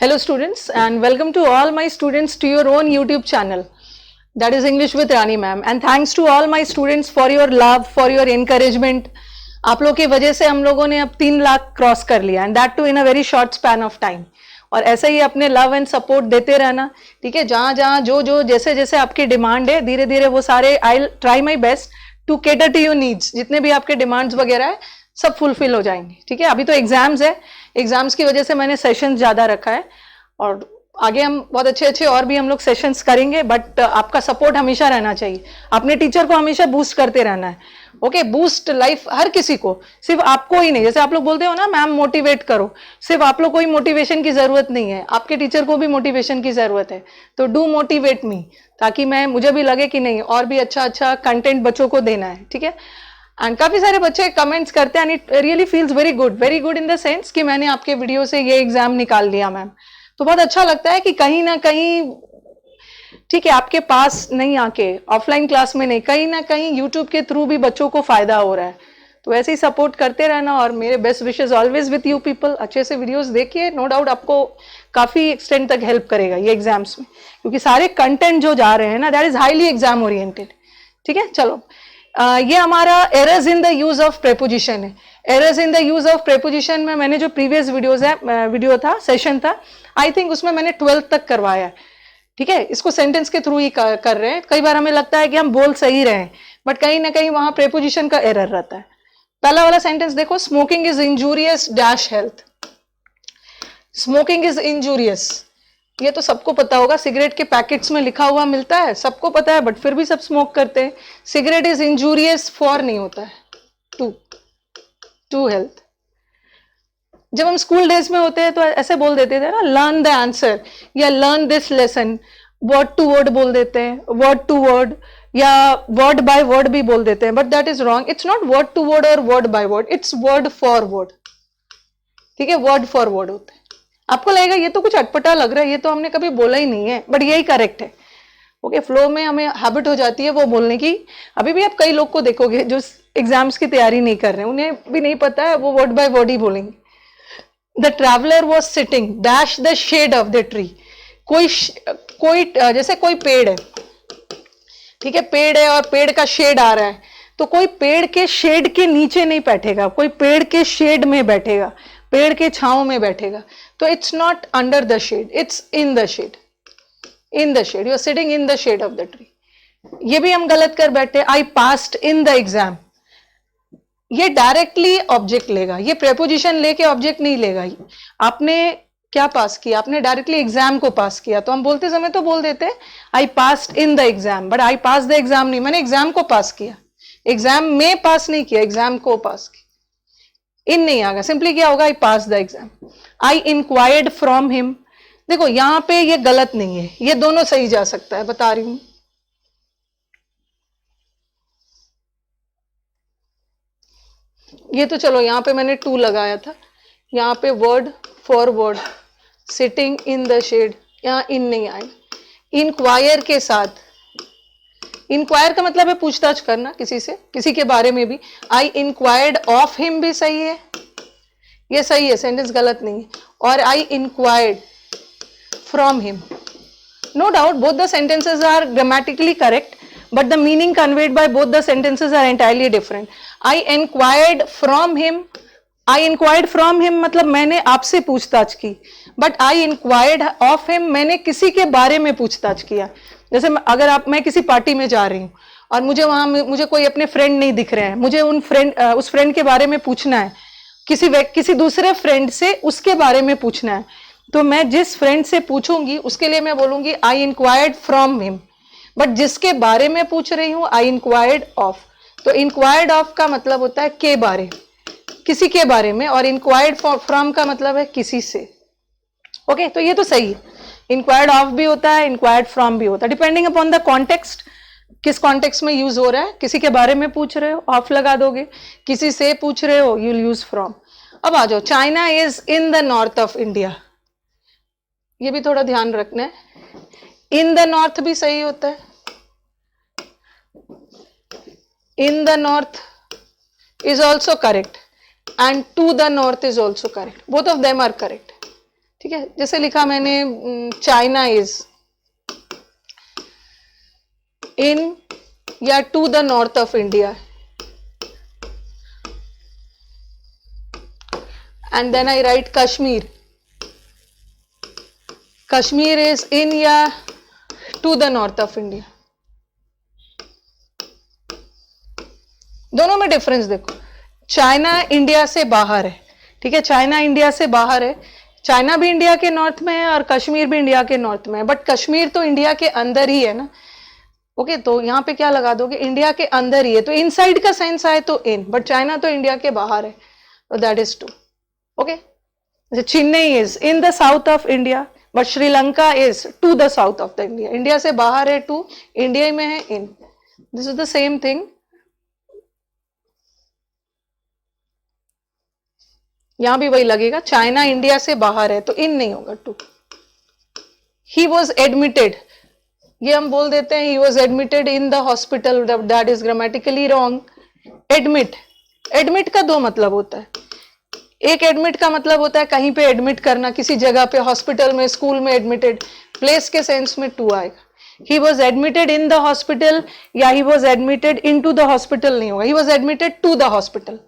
Hello students and welcome to all my students to your own YouTube channel, that is English with Rani ma'am, and thanks to all my students for your love, for your encouragement. आप लोग की वजह से हम लोगों ने अब 3 lakh cross कर लिया and that too in a very short span of time. और ऐसे ही अपने लव एंड सपोर्ट देते रहना, ठीक है। जहाँ जहाँ जो जैसे जैसे आपकी डिमांड है, धीरे धीरे वो सारे I try my best to cater to your needs. जितने भी आपके डिमांड्स वगैरह है सब फुलफिल हो जाएंगे, ठीक है। अभी तो एग्जाम्स है, एग्जाम्स की वजह से मैंने सेशंस ज्यादा रखा है और आगे हम बहुत अच्छे अच्छे और भी हम लोग सेशंस करेंगे, बट आपका सपोर्ट हमेशा रहना चाहिए। अपने टीचर को हमेशा बूस्ट करते रहना है, ओके। बूस्ट लाइफ हर किसी को, सिर्फ आपको ही नहीं। जैसे आप लोग बोलते हो ना मैम मोटिवेट करो, सिर्फ आप लोग को ही मोटिवेशन की जरूरत नहीं है, आपके टीचर को भी मोटिवेशन की जरूरत है। तो डू मोटिवेट मी, ताकि मुझे भी लगे कि नहीं और भी अच्छा अच्छा कंटेंट बच्चों को देना है, ठीक है। एंड काफी सारे बच्चे कमेंट्स करते हैं and it really feels very good in the sense कि मैंने आपके वीडियो से ये एग्जाम निकाल लिया मैम। तो बहुत अच्छा लगता है कि कहीं ना कहीं, ठीक है, आपके पास नहीं आके ऑफलाइन क्लास में नहीं, कहीं ना कहीं यूट्यूब के थ्रू भी बच्चों को फायदा हो रहा है। तो ऐसे ही सपोर्ट करते रहना और मेरे best wishes always with you people. अच्छे से वीडियोस देखिए, नो डाउट आपको काफी एक्सटेंड तक हेल्प करेगा ये एग्जाम्स में, क्योंकि सारे कंटेंट जो जा रहे हैं ना that is highly exam oriented, ठीक है। चलो ये हमारा errors in the use of preposition है। Errors in the use of preposition में मैंने जो प्रीवियस वीडियो था, सेशन था, आई थिंक उसमें मैंने 12th तक करवाया है, ठीक है। इसको सेंटेंस के थ्रू ही कर रहे हैं। कई बार हमें लगता है कि हम बोल सही रहे हैं, बट कहीं ना कहीं वहां प्रेपोजिशन का एरर रहता है। पहला वाला सेंटेंस देखो, smoking is injurious dash health. Smoking is injurious, ये तो सबको पता होगा, सिगरेट के पैकेट्स में लिखा हुआ मिलता है, सबको पता है, बट फिर भी सब स्मोक करते हैं। सिगरेट इज इंजूरियस फॉर नहीं होता है, टू हेल्थ। जब हम स्कूल डेज में होते हैं तो ऐसे बोल देते थे ना, लर्न द आंसर या learn this lesson, word to word बोल देते हैं, वर्ड टू वर्ड या वर्ड बाय वर्ड भी बोल देते हैं, but that is wrong. It's not word to word और word by word, it's word for word, ठीक है। वर्ड फॉर वर्ड होता है। आपको लगेगा ये तो कुछ अटपटा लग रहा है, ये तो हमने कभी बोला ही नहीं है, बट यही करेक्ट है, ओके। फ्लो में हमें हैबिट हो जाती है वो बोलने की। अभी भी आप कई लोग को देखोगे जो एग्जाम्स की तैयारी नहीं कर रहे हैं, उन्हें भी नहीं पता है, वो वर्ड बाय वर्ड ही बोलेंगे। The traveller was sitting dash the shade of the tree. कोई जैसे कोई पेड़ है, ठीक है, पेड़ है और पेड़ का शेड आ रहा है, तो कोई पेड़ के शेड के नीचे नहीं बैठेगा, कोई पेड़ के शेड में बैठेगा, पेड़ के छांव में बैठेगा। तो it's not under the shade, it's in the shade. In the shade, you are sitting in the shade of the tree. ये भी हम गलत कर बैठे, I passed in the exam. ये डायरेक्टली ऑब्जेक्ट लेगा, ये प्रेपोजिशन लेके ऑब्जेक्ट नहीं लेगा। आपने क्या पास किया, आपने डायरेक्टली एग्जाम को पास किया, तो हम बोलते समय तो बोल देते आई passed in the exam, but I pass the exam नहीं, मैंने एग्जाम को पास किया, एग्जाम में पास नहीं किया, एग्जाम को पास किया। इन नहीं आएगा, सिंपली क्या होगा, I pass the exam. I inquired from him. देखो यहां पे ये गलत नहीं है, ये दोनों सही जा सकता है, बता रही हूं। ये तो चलो यहाँ पे मैंने टू लगाया था, यहाँ पे word for word, sitting in the shade, यहाँ इन नहीं आए। इंक्वायर के साथ, इंक्वायर का मतलब है पूछताछ करना किसी से, किसी के बारे में भी। आई इंक्वायर्ड ऑफ हिम भी सही है, ये सही है, सेंटेंस गलत नहीं है। और I inquired from him, no doubt both the sentences are grammatically correct, but the meaning conveyed by both the sentences are entirely different. I inquired from him, I inquired from him मतलब मैंने आपसे पूछताछ की, but I inquired of him मैंने किसी के बारे में पूछताछ किया। जैसे अगर मैं किसी पार्टी में जा रही हूँ और मुझे कोई अपने फ्रेंड नहीं दिख रहे हैं, मुझे उस फ्रेंड के बारे में पूछना है, किसी दूसरे फ्रेंड से उसके बारे में पूछना है, तो मैं जिस फ्रेंड से पूछूंगी उसके लिए मैं बोलूंगी आई इंक्वायर्ड फ्रॉम हिम। बट जिसके बारे में पूछ रही हूं आई इंक्वायर्ड ऑफ, तो इंक्वायर्ड ऑफ का मतलब होता है के बारे, किसी के बारे में, और इंक्वायर्ड फ्रॉम का मतलब है किसी से, ओके। तो ये तो सही है, इंक्वायर्ड ऑफ भी होता है, इंक्वायर्ड फ्रॉम भी होता है, डिपेंडिंग अपॉन द कॉन्टेक्स्ट, किस कॉन्टेक्स्ट में यूज हो रहा है। किसी के बारे में पूछ रहे हो ऑफ लगा दोगे, किसी से पूछ रहे हो यूल यूज फ्रॉम। अब आ जाओ, China is in the north of India, ये भी थोड़ा ध्यान रखना है। इन द नॉर्थ भी सही होता है, in the north is also correct and to the north is also correct, both of them are correct, ठीक है, जैसे लिखा मैंने चाइना इज इन या to the north of India, and then I write Kashmir, Kashmir is in या to the north of India. दोनों में difference देखो, चाइना इंडिया से बाहर है, ठीक है, चाइना इंडिया से बाहर है, चाइना भी इंडिया के नॉर्थ में है और कश्मीर भी इंडिया के नॉर्थ में है, बट कश्मीर तो इंडिया के अंदर ही है ना। ओके, तो यहाँ पे क्या लगा दोगे, इंडिया के अंदर ही है, तो इनसाइड का सेंस आए तो इन, बट चाइना तो इंडिया के बाहर है, तो that is to. Okay, Chennai is in the south of India, but Sri Lanka is to the south of the India, India से बाहर है टू, इंडिया में है in, this is the same thing. यहां भी वही लगेगा, चाइना इंडिया से बाहर है तो इन नहीं होगा, टू। ही वॉज एडमिटेड, ये हम बोल देते हैं ही was admitted in the hospital, that is grammatically wrong. Admit, admit का दो मतलब होता है, एक एडमिट का मतलब होता है कहीं पे एडमिट करना, किसी जगह पे, हॉस्पिटल में, स्कूल में एडमिटेड, प्लेस के सेंस में टू आएगा। He was admitted in the hospital या he was admitted in to the hospital नहीं होगा, he was admitted to the hospital,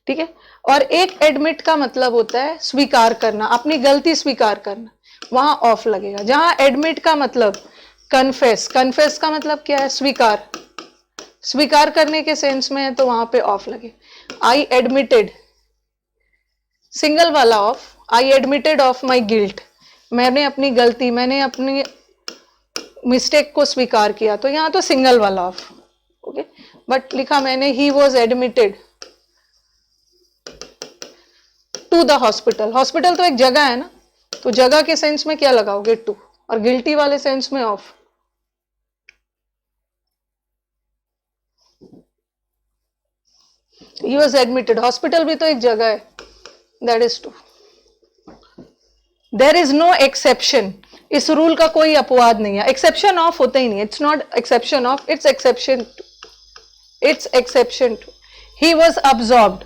ठीक है। और एक एडमिट का मतलब होता है स्वीकार करना, अपनी गलती स्वीकार करना, वहां ऑफ लगेगा। जहां एडमिट का मतलब कन्फेस, कन्फेस का मतलब क्या है, स्वीकार, स्वीकार करने के सेंस में है तो वहां पे ऑफ लगे। आई एडमिटेड, सिंगल वाला of, I admitted of my guilt, मैंने अपनी गलती, मैंने अपनी मिस्टेक को स्वीकार किया, तो यहां तो सिंगल वाला ऑफ। ओके, बट लिखा मैंने he was admitted to the hospital, hospital तो एक जगह है ना, तो जगह के सेंस में क्या लगाओगे, टू, और गिल्टी वाले सेंस में of. He was admitted, hospital भी तो एक जगह है, that is to. There is no exception, इस रूल का कोई अपवाद नहीं है, एक्सेप्शन ऑफ होता ही नहीं, it's not exception of, it's exception to, it's exception to. He was absorbed,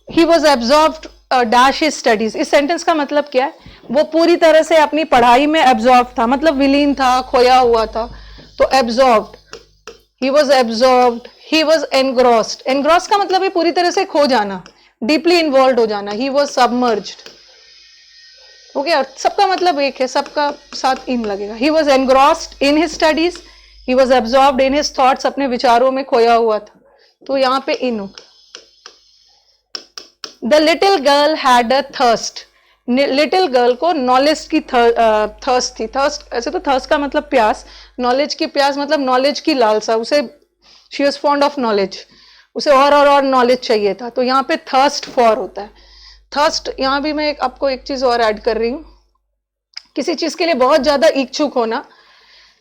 he was absorbed dash his studies, इस सेंटेंस का मतलब क्या है, वो पूरी तरह से अपनी पढ़ाई में एब्सॉर्ब था, मतलब विलीन था, खोया हुआ था, तो absorbed, he was absorbed. He was engrossed, engross का मतलब है पूरी तरह से खो जाना, डीपली इन्वॉल्व हो जाना, ही वॉज सबमर्ज्ड। ओके, और सबका मतलब एक है, सबका साथ इन लगेगा। He was engrossed in his studies, he was absorbed in his thoughts, अपने विचारों में खोया हुआ था, तो यहाँ पे इन होगा। The little girl had a thirst, little girl को नॉलेज की थर्स्ट थी, थर्स्ट ऐसे तो थर्स्ट का मतलब प्यास, नॉलेज की प्यास मतलब नॉलेज की लालसा, उसे she was fond of knowledge, उसे और नॉलेज चाहिए था, तो यहाँ पे थर्स्ट फॉर होता है। थर्स्ट, यहाँ भी मैं आपको एक चीज और ऐड कर रही हूँ, किसी चीज के लिए बहुत ज्यादा इच्छुक होना,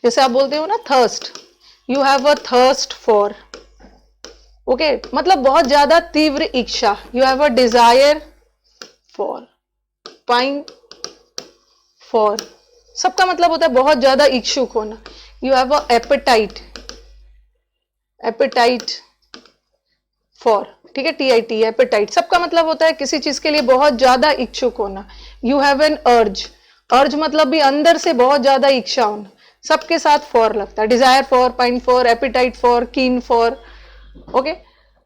जैसे आप बोलते हो ना thirst, you have a thirst for, okay, मतलब बहुत ज्यादा तीव्र इच्छा, you have a desire for, pine for, सबका मतलब होता है बहुत ज्यादा इच्छुक होना। You have a appetite, appetite for, ठीक है, TIT, एपेटाइट, सबका मतलब होता है किसी चीज के लिए बहुत ज्यादा इच्छुक होना। यू हैव एन अर्ज, अर्ज मतलब भी अंदर से बहुत ज्यादा इच्छा होना, सबके साथ फॉर लगता है, Dzire for, pine for, apatite for, कीन फॉर। ओके,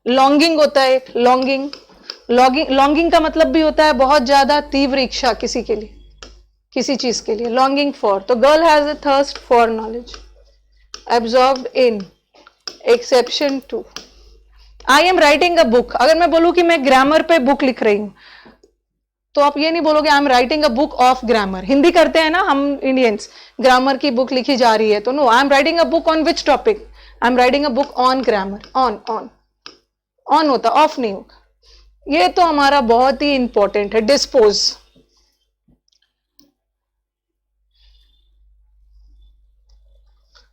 लॉन्गिंग होता है, लॉन्गिंग, लॉन्गिंग का मतलब भी होता है बहुत ज्यादा तीव्र इच्छा किसी के लिए, किसी चीज के लिए, लॉन्गिंग फॉर। तो girl has a thirst for knowledge, absorbed in, exception to. I am writing a book, अगर मैं बोलूं कि मैं ग्रामर पे बुक लिख रही हूं, तो आप ये नहीं बोलोगे आई am writing a book of grammar, Hindi करते हैं ना हम इंडियंस, ग्रामर की बुक लिखी जा रही है, तो no, I am writing a book on which topic, I am writing a book on grammar, on होता, ऑफ नहीं होगा। ये तो हमारा बहुत ही इंपॉर्टेंट है, डिस्पोज,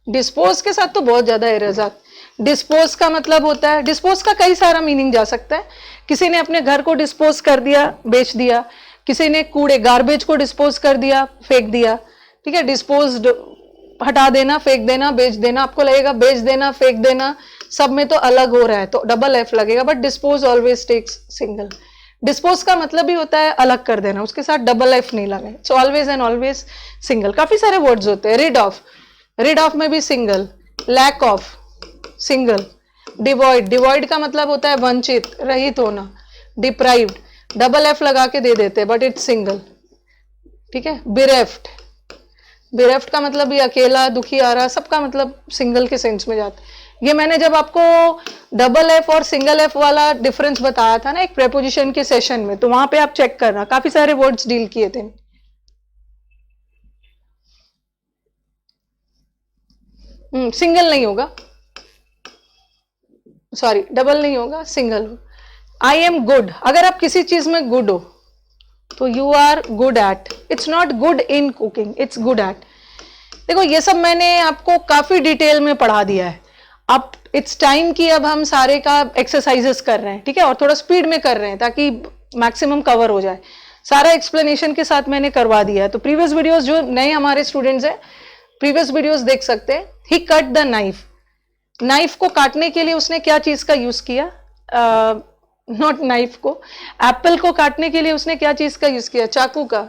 डिस्पोज के साथ तो बहुत ज्यादा एरर्स आते। डिस्पोज का मतलब होता है, डिस्पोज का कई सारा मीनिंग जा सकता है, किसी ने अपने घर को डिस्पोज कर दिया, बेच दिया, किसी ने कूड़े गार्बेज को डिस्पोज कर दिया, फेंक दिया, ठीक है, डिस्पोज हटा देना, फेंक देना, बेच देना, आपको लगेगा बेच देना, फेंक देना सब में तो अलग हो रहा है, तो डबल F लगेगा, but dispose always takes single. Dispose का मतलब भी होता है अलग कर देना, उसके साथ डबल एफ नहीं लगाए। So always and always single. काफी सारे वर्ड्स होते हैं, रिड ऑफ में भी single, lack of single, devoid, devoid का मतलब होता है वंचित, रहित होना, डिप्राइव्ड, डबल एफ लगा के दे देते हैं बट इट्स सिंगल, ठीक है। बिरेफ्ट, बिरेफ्ट का मतलब भी अकेला, दुखी, आ रहा, सबका मतलब सिंगल के सेंस में जाता है। ये मैंने जब आपको डबल एफ और सिंगल एफ वाला डिफरेंस बताया था ना एक प्रेपोजिशन के सेशन में, तो वहां पे आप चेक करना, काफी सारे वर्ड्स डील किए थे। सिंगल नहीं होगा, सॉरी डबल नहीं होगा, सिंगल हो। आई एम गुड, अगर आप किसी चीज में गुड हो तो you are good at, it's not good in cooking, it's good at. देखो ये सब मैंने आपको काफी डिटेल में पढ़ा दिया है। अब इट्स टाइम कि अब हम सारे का एक्सरसाइजेस कर रहे हैं, ठीक है, और थोड़ा स्पीड में कर रहे हैं ताकि मैक्सिमम कवर हो जाए। सारा एक्सप्लेनेशन के साथ मैंने करवा दिया है। तो प्रीवियस वीडियोस जो नए हमारे स्टूडेंट्स हैं, प्रीवियस वीडियोस देख सकते हैं। ही कट द नाइफ, नाइफ को काटने के लिए उसने क्या चीज का यूज किया, नॉट नाइफ को, एप्पल को काटने के लिए उसने क्या चीज का यूज किया, चाकू का,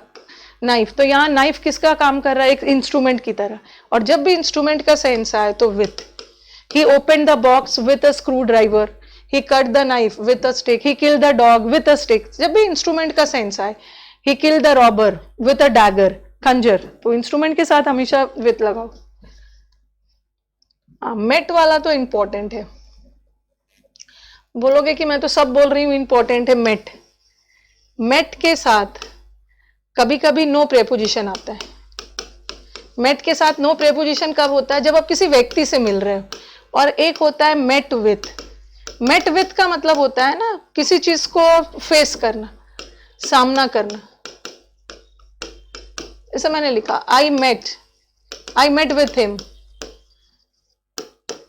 नाइफ। तो यहाँ नाइफ किसका काम कर रहा है, एक इंस्ट्रूमेंट की तरह। और जब भी इंस्ट्रूमेंट का सेंस आए तो with, he open the box with a screw driver, he cut the knife with a stick, he kill the dog with a stick. जब भी इंस्ट्रूमेंट का सेंस आए, he kill the robber with a dagger, खंजर, तो instrument के साथ हमेशा with लगाओ। मेट वाला तो इंपॉर्टेंट है, बोलोगे कि मैं तो सब बोल रही हूं इंपॉर्टेंट है। मेट, मेट के साथ कभी कभी नो प्रेपोजिशन आता है। मेट के साथ नो प्रेपोजिशन कब होता है, जब आप किसी व्यक्ति से मिल रहे हो। और एक होता है मेट विथ, मेट विथ का मतलब होता है ना किसी चीज को फेस करना, सामना करना। ऐसा मैंने लिखा, I met with him,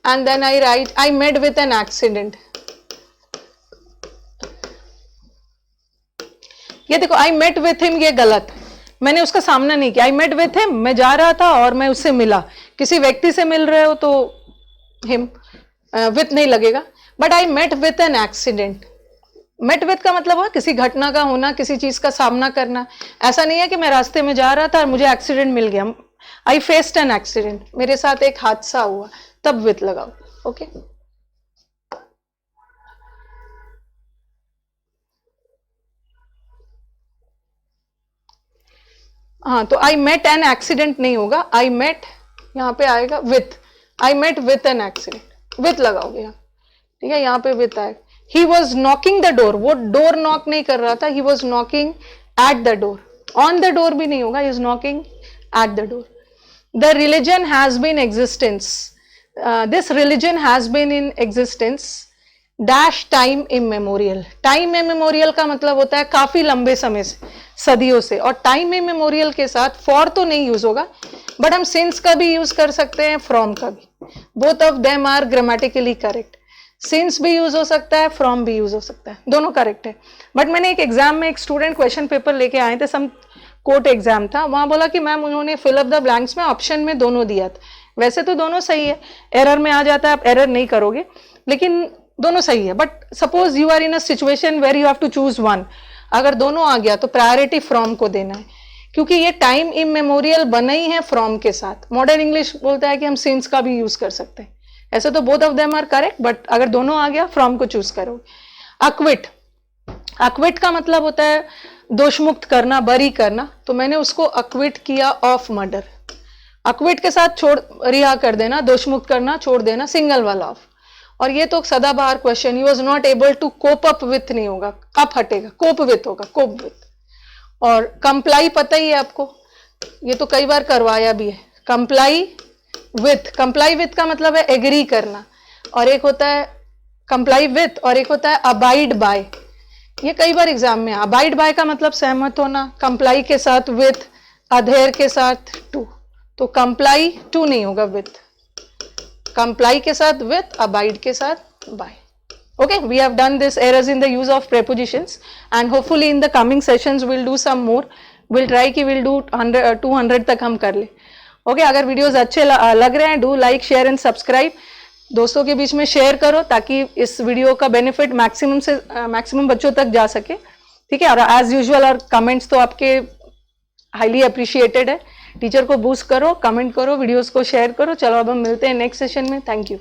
and then I write I met with an accident। ये देखो I met with him, ये गलत, मैंने उसका सामना नहीं किया। I met with him, मैं जा रहा था और मैं उससे मिला। किसी व्यक्ति से मिल रहे हो तो him with नहीं लगेगा, but I met with an accident। met with का मतलब है किसी घटना का होना, किसी चीज का सामना करना। ऐसा नहीं है कि मैं रास्ते में जा रहा था और मुझे एक्सीडेंट मिल गया, I faced an accident, मेरे साथ एक हादसा हुआ, तब विथ लगाओ। ओके हाँ, तो आई मेट एन एक्सीडेंट नहीं होगा, आई मेट यहां पे आएगा with, I met with an accident, with लगाओगे यहाँ, ठीक है, यहाँ पे विथ आएगा। He was knocking the door, वो डोर नॉक नहीं कर रहा था, he was knocking at the door, on the door भी नहीं होगा, he is knocking at the door. The religion has been existence, this religion has been in existence dash time immemorial। time immemorial का मतलब होता है काफी लंबे समय से, सदियों से। और time immemorial के साथ for तो नहीं यूज होगा, बट हम since का भी यूज कर सकते हैं, from का भी। both of them are grammatically correct। since भी यूज हो सकता है, from भी यूज हो सकता है, दोनों करेक्ट है। बट मैंने एक एग्जाम में एक स्टूडेंट क्वेश्चन पेपर लेके आए थे, सम कोर्ट एग्जाम था, वहां बोला कि मैम उन्होंने फिल अप द ब्लैंक्स में ऑप्शन में दोनों दिया था। वैसे तो दोनों सही है, एरर में आ जाता है, आप एरर नहीं करोगे, लेकिन दोनों सही है। But suppose you are in a situation where you have to choose one, अगर दोनों आ गया तो प्रायोरिटी फ्रॉम को देना है, क्योंकि ये टाइम इमेमोरियल बना ही है फ्रॉम के साथ। मॉडर्न इंग्लिश बोलता है कि हम सिंस का भी यूज कर सकते हैं, ऐसे तो both of them are correct, but अगर दोनों आ गया फ्रॉम को चूज करोगे। अक्विट, अक्विट का मतलब होता है दोषमुक्त करना, बरी करना, तो मैंने उसको अक्विट किया ऑफ मर्डर। अक्विट के साथ छोड़, रिहा कर देना, दोषमुक्त करना, छोड़ देना, सिंगल वाला ऑफ। और ये तो सदाबहार question, he was not able to cope up with नहीं होगा, अप हटेगा, कोप विथ होगा, कोप विथ। और कंप्लाई पता ही है आपको, ये तो कई बार करवाया भी है, कंप्लाई विथ। कंप्लाई विथ का मतलब है एग्री करना, और एक होता है कंप्लाई विथ और एक होता है अबाइड बाय। ये कई बार एग्जाम में, अबाइड बाय का मतलब सहमत होना, कंप्लाई के साथ विथ, अधेर के साथ टू, तो कंप्लाई टू नहीं होगा, विथ। कंप्लाई के साथ विथ, अबाइड के साथ bye. Okay, we have done this errors in the use of prepositions, and hopefully in the coming sessions we'll do some more. We'll try कि we'll do 200 तक हम कर ले। Okay, अगर वीडियोस अच्छे लग रहे हैं, do like, share and subscribe। दोस्तों के बीच में शेयर करो ताकि इस वीडियो का बेनिफिट मैक्सिमम बच्चों तक जा सके। ठीक है, और एज यूजुअल और कमेंट्स तो आपके हाईली अप्रिशिएटेड है। टीचर को बूस्ट करो, कमेंट करो, वीडियोस को शेयर करो। चलो अब हम मिलते हैं नेक्स्ट सेशन में। Thank you.